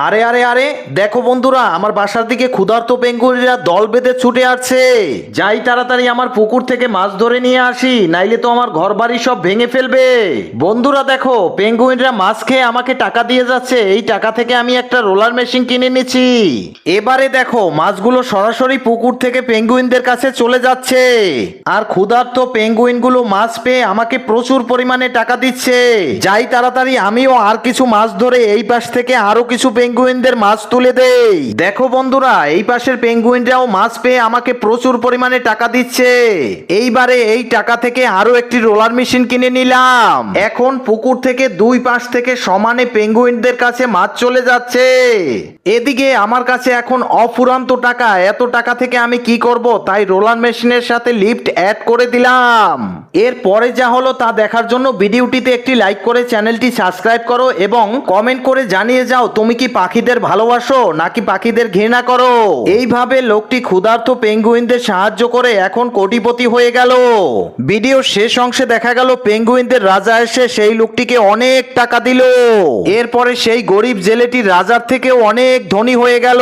আরে আরে আরে, দেখো বন্ধুরা, আমার বাসার দিকে ক্ষুধার্ত পেঙ্গুইনরা দল বেঁধে ছুটে আসছে। যাই তাড়াতাড়ি আমার পুকুর থেকে মাছ ধরে নিয়ে আসি, নাইলে তো আমার ঘর বাড়ি সব ভেঙে ফেলবে। বন্ধুরা দেখো, পেঙ্গুইনরা মাছ খেয়ে আমাকে টাকা দিয়ে যাচ্ছে। এই টাকা থেকে আমি একটা রোলার মেশিন কিনে নিচ্ছি। এবারে দেখো, মাছগুলো সরাসরি পুকুর থেকে পেঙ্গুইনদের কাছে চলে যাচ্ছে। আর ক্ষুধার্ত পেঙ্গুইনগুলো মাছ পেয়ে আমাকে প্রচুর পরিমাণে টাকা দিচ্ছে। যাই তাড়াতাড়ি আমিও আর কিছু মাছ ধরে এই পাশ থেকে আরো কিছু পেঙ্গুইনদের মাছ তুলে দেই। দেখো বন্ধুরা, এই পাশের পেঙ্গুইনরাও মাছ পেয়ে আমাকে প্রচুর পরিমাণে টাকা দিচ্ছে। এইবারে এই টাকা থেকে আরো একটি রোলার মেশিন কিনে নিলাম। এখন পুকুর থেকে দুই পাশ থেকে সমানে পেঙ্গুইনদের কাছে মাছ চলে যাচ্ছে। এদিকে আমার কাছে এখন অফুরন্ত টাকা। এত টাকা থেকে আমি কি করব, তাই রোলার মেশিনের সাথে লিফট অ্যাড করে দিলাম। এরপরে যা হলো তা দেখার জন্য ভিডিওটিতে একটি লাইক করে চ্যানেলটি সাবস্ক্রাইব করো এবং কমেন্ট করে জানিয়ে যাও তুমি কি পাখিদের ভালোবাসো নাকি পাখিদের ঘৃণা করো। এইভাবে লোকটি ক্ষুধার্ত পেঙ্গুইনদের সাহায্য করে এখন কোটিপতি হয়ে গেল। ভিডিও শেষ অংশে দেখা গেল পেঙ্গুইনদের রাজা এসে সেই লোকটিকে অনেক টাকা দিল। এরপরে সেই গরিব জেলেটি রাজার থেকেও অনেক ধনী হয়ে গেল।